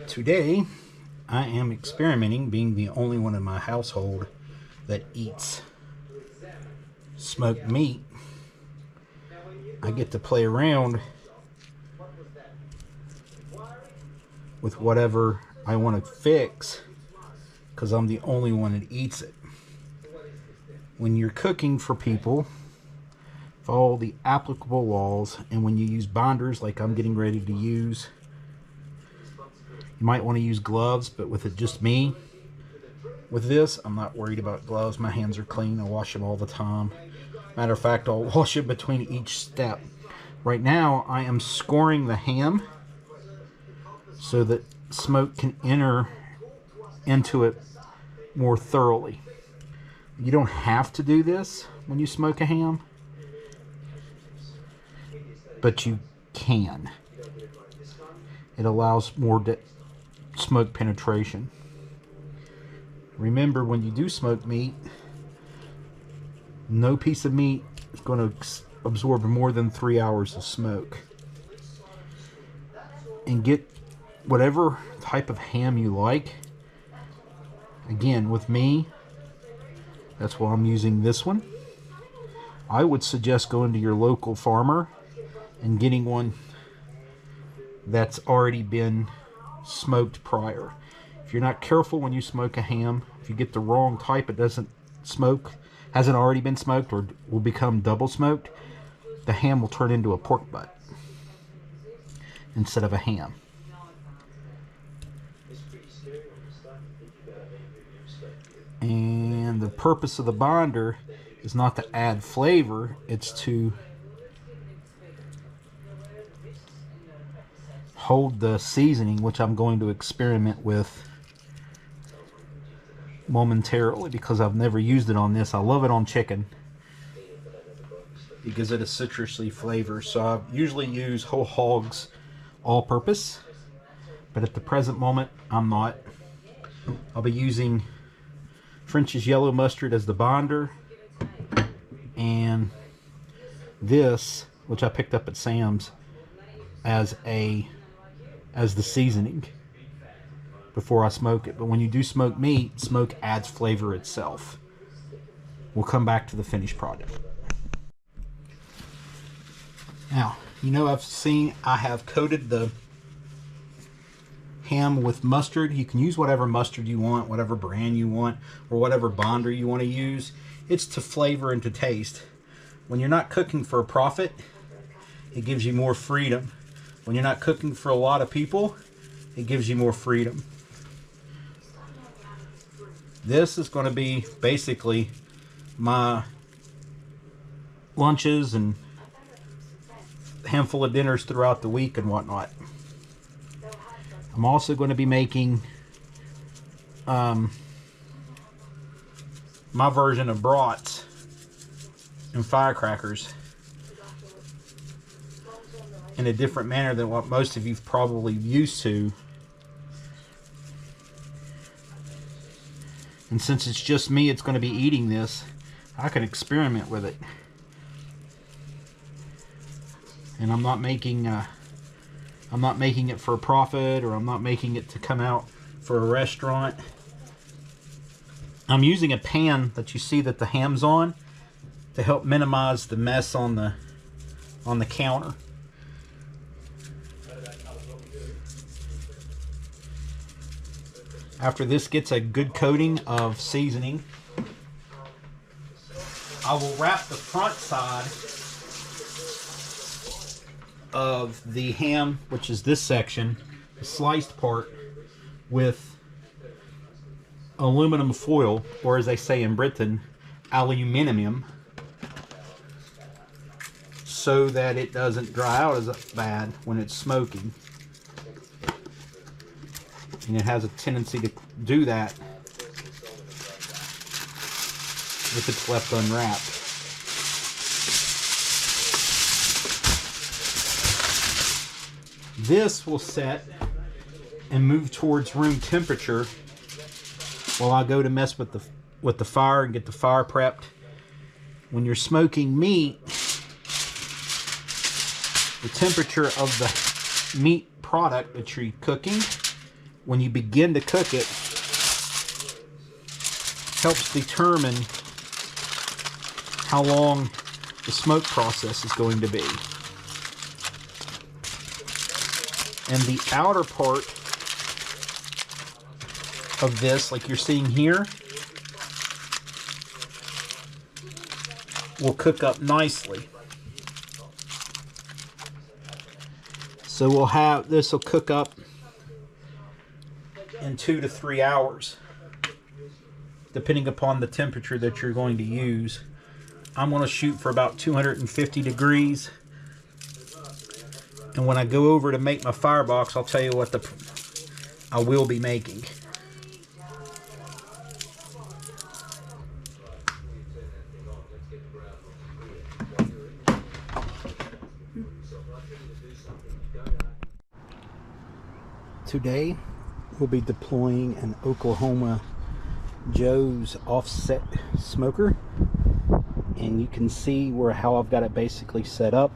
Today, I am experimenting being the only one in my household that eats smoked meat. I get to play around with whatever I want to fix because I'm the only one that eats it. When you're cooking for people, follow the applicable laws, and when you use binders like I'm getting ready to use, you might want to use gloves, but with it just me, with this, I'm not worried about gloves. My hands are clean. I wash them all the time. Matter of fact, I'll wash it between each step. Right now, I am scoring the ham so that smoke can enter into it more thoroughly. You don't have to do this when you smoke a ham, but you can. It allows more smoke penetration. Remember, when you do smoke meat, no piece of meat is going to absorb more than 3 hours of smoke. And get whatever type of ham you like. Again, with me, that's why I'm using this one. I would suggest going to your local farmer and getting one that's already been smoked prior. If you're not careful when you smoke a ham, if you get the wrong type, it doesn't smoke, hasn't already been smoked, or will become double smoked, the ham will turn into a pork butt instead of a ham. And the purpose of the binder is not to add flavor, it's to hold the seasoning, which I'm going to experiment with momentarily because I've never used it on this. I love it on chicken because it is citrusy flavor. So I usually use whole hogs all-purpose, but at the present moment I'm not. I'll be using French's yellow mustard as the binder, and this, which I picked up at Sam's, as the seasoning before I smoke it. But when you do smoke meat, smoke adds flavor itself. We'll come back to the finished product. Now, you know, I have coated the ham with mustard. You can use whatever mustard you want, whatever brand you want, or whatever binder you want to use. It's to flavor and to taste. When you're not cooking for a profit, it gives you more freedom. When you're not cooking for a lot of people, it gives you more freedom. This is going to be basically my lunches and a handful of dinners throughout the week and whatnot. I'm also going to be making my version of brats and firecrackers in a different manner than what most of you've probably used to. And since it's just me, it's going to be eating this, I can experiment with it. And I'm not making it for a profit, or I'm not making it to come out for a restaurant. I'm using a pan that you see that the ham's on to help minimize the mess on the counter. After this gets a good coating of seasoning, I will wrap the front side of the ham, which is this section, the sliced part, with aluminum foil, or as they say in Britain, aluminium, so that it doesn't dry out as bad when it's smoking. And it has a tendency to do that if it's left unwrapped. This will set and move towards room temperature while I go to mess with the fire and get the fire prepped. When you're smoking meat, the temperature of the meat product that you're cooking, when you begin to cook it, helps determine how long the smoke process is going to be. And the outer part of this, like you're seeing here, will cook up nicely. So we'll have, this will cook up in 2 to 3 hours, depending upon the temperature that you're going to use. I'm going to shoot for about 250 degrees. And when I go over to make my firebox, I'll tell you what I will be making. Today, we'll be deploying an Oklahoma Joe's offset smoker. And you can see how I've got it basically set up.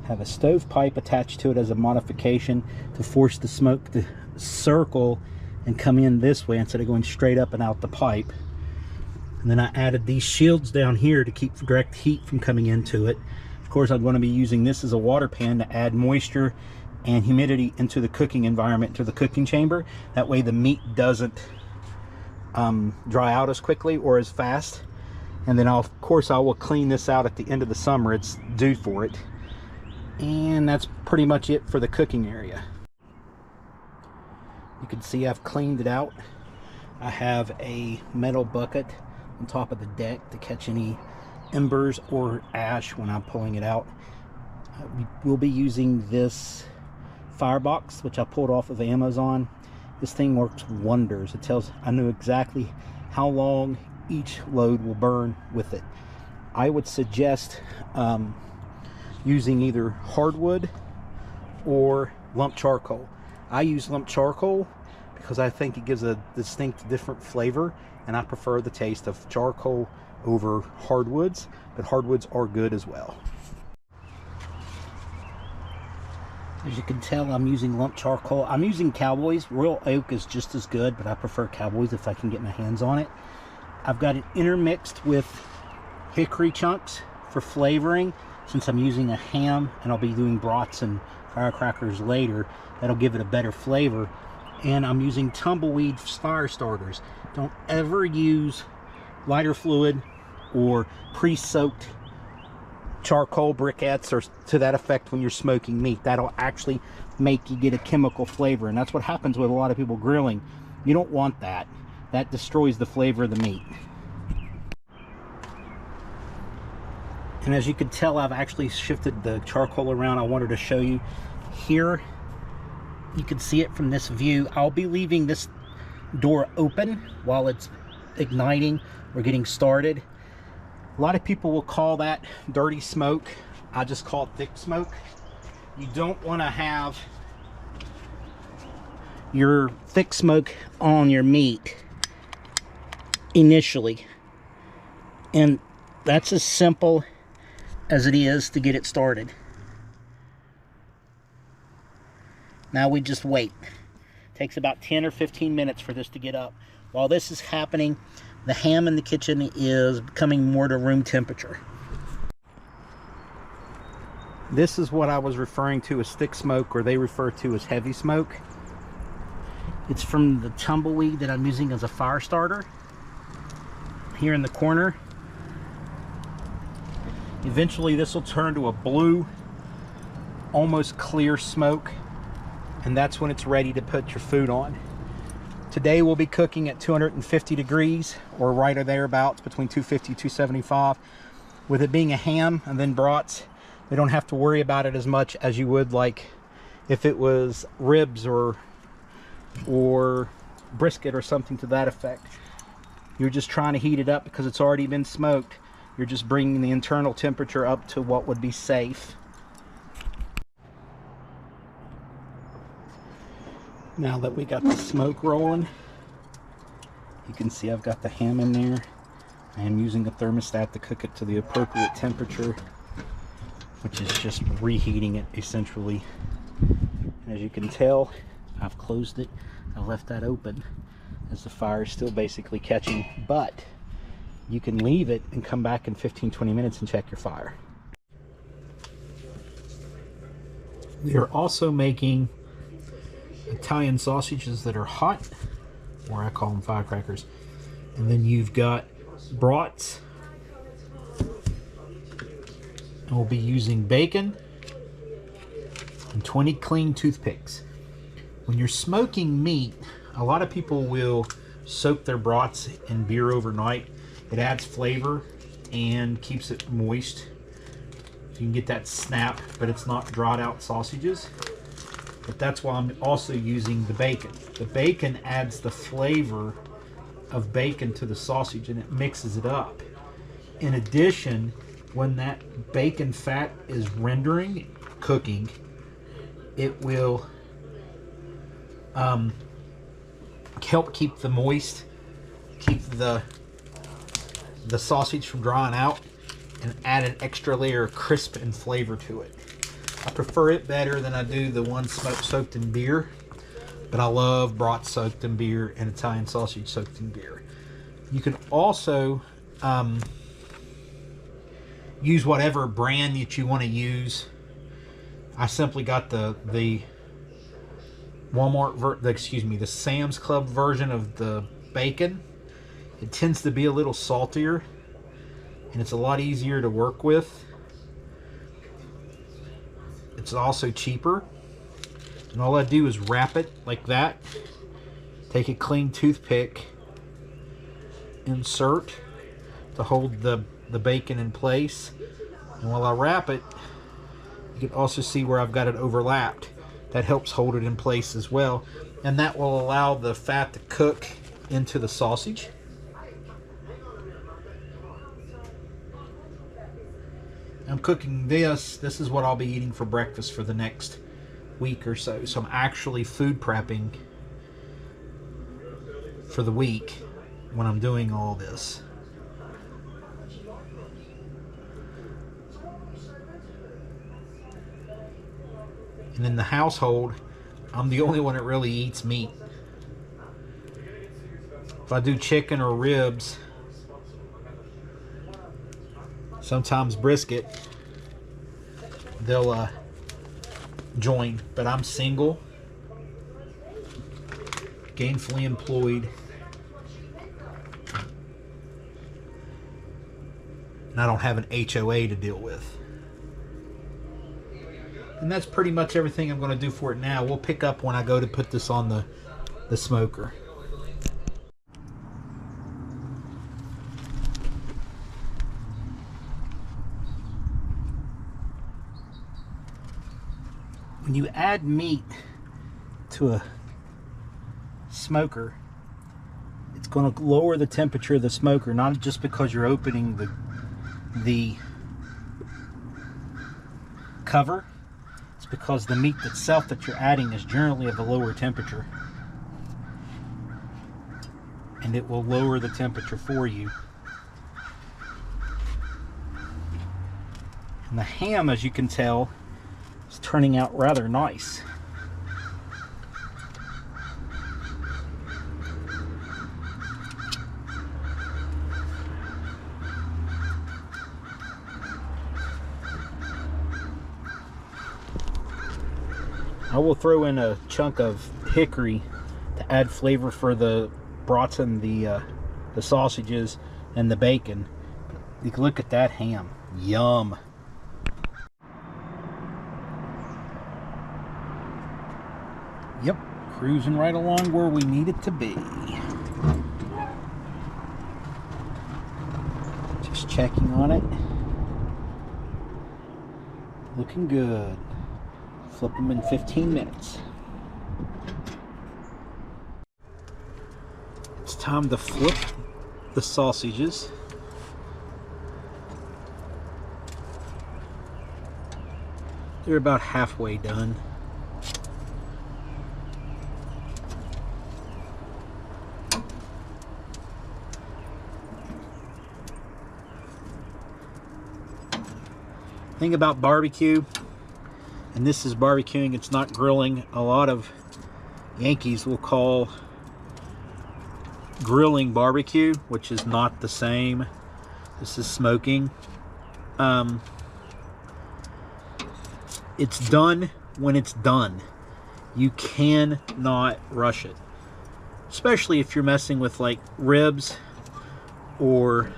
Have a stovepipe attached to it as a modification to force the smoke to circle and come in this way instead of going straight up and out the pipe. And then I added these shields down here to keep direct heat from coming into it. Of course, I'm going to be using this as a water pan to add moisture and humidity into the cooking environment, to the cooking chamber. That way the meat doesn't dry out as quickly or as fast. And then of course I will clean this out at the end of the summer. It's due for it. And that's pretty much it for the cooking area. You can see I've cleaned it out. I have a metal bucket on top of the deck to catch any embers or ash when I'm pulling it out. We'll be using this firebox, which I pulled off of Amazon. This thing works wonders. It tells, I know exactly how long each load will burn with it. I would suggest using either hardwood or lump charcoal. I use lump charcoal because I think it gives a distinct different flavor, and I prefer the taste of charcoal over hardwoods, but hardwoods are good as well. As you can tell, I'm using lump charcoal. I'm using Cowboys. Royal Oak is just as good, but I prefer Cowboys if I can get my hands on it. I've got it intermixed with hickory chunks for flavoring. Since I'm using a ham and I'll be doing brats and firecrackers later, that'll give it a better flavor. And I'm using tumbleweed fire starters. Don't ever use lighter fluid or pre-soaked charcoal briquettes or to that effect when you're smoking meat. That'll actually make you get a chemical flavor, and that's what happens with a lot of people grilling. You don't want that. That destroys the flavor of the meat. And as you can tell, I've actually shifted the charcoal around. I wanted to show you here. You can see it from this view. I'll be leaving this door open while it's igniting or getting started. A lot of people will call that dirty smoke. I just call it thick smoke. You don't want to have your thick smoke on your meat initially. And that's as simple as it is to get it started. Now we just wait. It takes about 10 or 15 minutes for this to get up. While this is happening, the ham in the kitchen is becoming more to room temperature. This is what I was referring to as thick smoke, or they refer to as heavy smoke. It's from the tumbleweed that I'm using as a fire starter. Here in the corner. Eventually this will turn to a blue, almost clear smoke, and that's when it's ready to put your food on. Today we'll be cooking at 250 degrees, or right or thereabouts, between 250 and 275. With it being a ham and then brats, we don't have to worry about it as much as you would like if it was ribs or brisket or something to that effect. You're just trying to heat it up because it's already been smoked. You're just bringing the internal temperature up to what would be safe. Now that we got the smoke rolling, you can see I've got the ham in there. I am using a thermostat to cook it to the appropriate temperature, which is just reheating it essentially. And as you can tell, I've closed it. I left that open as the fire is still basically catching, but you can leave it and come back in 15-20 minutes and check your fire. We are also making Italian sausages that are hot, or I call them firecrackers. And then you've got brats. And we'll be using bacon and 20 clean toothpicks. When you're smoking meat, a lot of people will soak their brats in beer overnight. It adds flavor and keeps it moist. You can get that snap, but it's not dried out sausages. But that's why I'm also using the bacon. The bacon adds the flavor of bacon to the sausage and it mixes it up. In addition, when that bacon fat is cooking, it will help keep the moist, keep the sausage from drying out, and add an extra layer of crisp and flavor to it. I prefer it better than I do the one soaked in beer, but I love brats soaked in beer and Italian sausage soaked in beer. You can also use whatever brand that you want to use. I simply got the the Sam's Club version of the bacon. It tends to be a little saltier and it's a lot easier to work with. It's also cheaper. And all I do is wrap it like that. Take a clean toothpick, insert to hold the bacon in place. And while I wrap it, you can also see where I've got it overlapped. That helps hold it in place as well. And that will allow the fat to cook into the sausage. I'm cooking this. This is what I'll be eating for breakfast for the next week or so. So I'm actually food prepping for the week when I'm doing all this. And in the household, I'm the only one that really eats meat. If I do chicken or ribs, sometimes brisket, they'll join. But I'm single, gainfully employed, and I don't have an HOA to deal with. And that's pretty much everything I'm going to do for it now. We'll pick up when I go to put this on the smoker. When you add meat to a smoker, it's going to lower the temperature of the smoker, not just because you're opening the cover. It's because the meat itself that you're adding is generally of a lower temperature. And it will lower the temperature for you. And the ham, as you can tell, is turning out rather nice. I will throw in a chunk of hickory to add flavor for the brats and the sausages and the bacon. You can look at that ham. Yum. Yep, cruising right along where we need it to be. Just checking on it. Looking good. Flip them in 15 minutes. It's time to flip the sausages. They're about halfway done. Thing about barbecue, And this is barbecuing, it's not grilling. A lot of Yankees will call grilling barbecue, which is not the same. This is smoking. It's done when it's done. You cannot rush it, especially if you're messing with like ribs or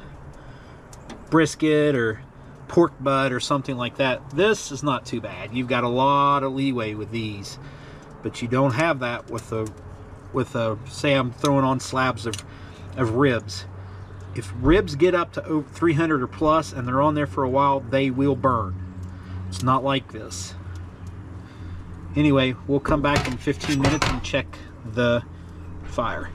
brisket or pork butt or something like that. This is not too bad. You've got a lot of leeway with these, but you don't have that with a say I'm throwing on slabs of ribs. If ribs get up to over 300 or plus and they're on there for a while, they will burn. It's not like this. Anyway, we'll come back in 15 minutes and check the fire.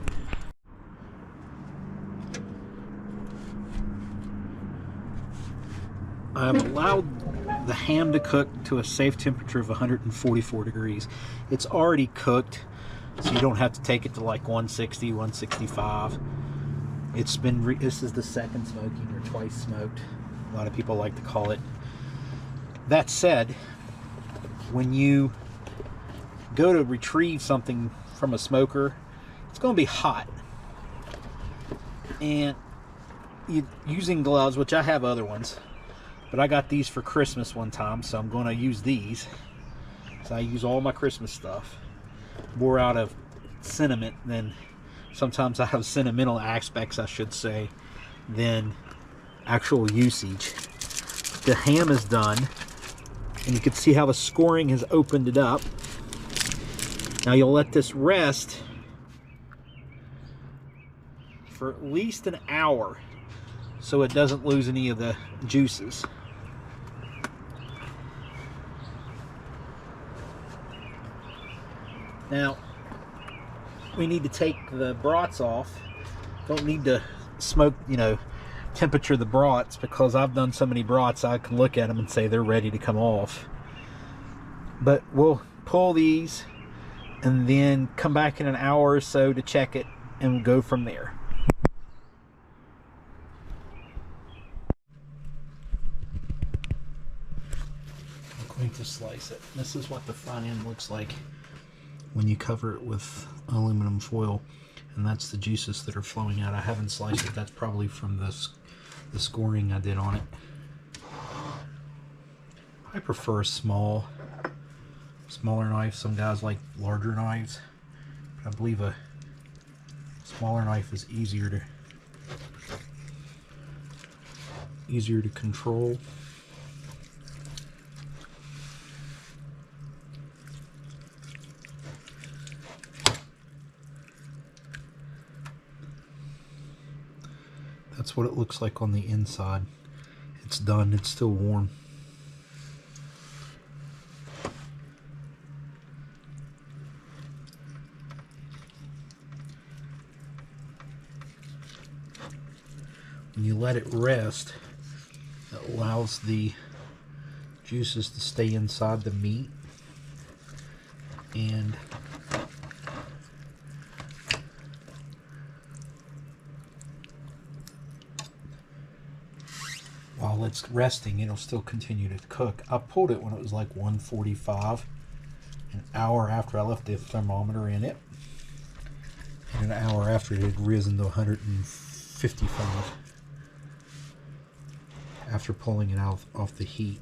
I've allowed the ham to cook to a safe temperature of 144 degrees. It's already cooked, so you don't have to take it to like 160, 165. This is the second smoking, or twice smoked. A lot of people like to call it. That said, when you go to retrieve something from a smoker, it's going to be hot. And using gloves, which I have other ones, but I got these for Christmas one time, so I'm going to use these. So I use all my Christmas stuff. More out of sentiment than, sometimes out of sentimental aspects, I should say, than actual usage. The ham is done, and you can see how the scoring has opened it up. Now you'll let this rest for at least an hour so it doesn't lose any of the juices. Now we need to take the brats off. Don't need to smoke, temperature the brats, because I've done so many brats I can look at them and say they're ready to come off. But we'll pull these and then come back in an hour or so to check it and go from there. I'm going to slice it. This is what the front end looks like when you cover it with aluminum foil, and that's the juices that are flowing out. I haven't sliced it. That's probably from the scoring I did on it. I prefer a smaller knife. Some guys like larger knives, but I believe a smaller knife is easier to control. That's what it looks like on the inside. It's done. It's still warm. When you let it rest, it allows the juices to stay inside the meat, and while it's resting, it'll still continue to cook. I pulled it when it was like 145, an hour after I left the thermometer in it, and an hour after it had risen to 155 after pulling it out off the heat.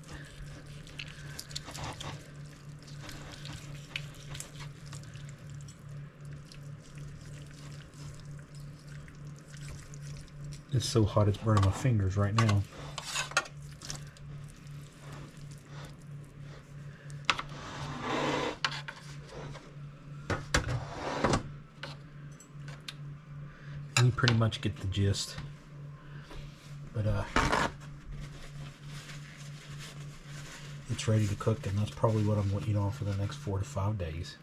It's so hot it's burning my fingers right now. And you pretty much get the gist. But it's ready to cook, and that's probably what I'm eating on for the next 4 to 5 days.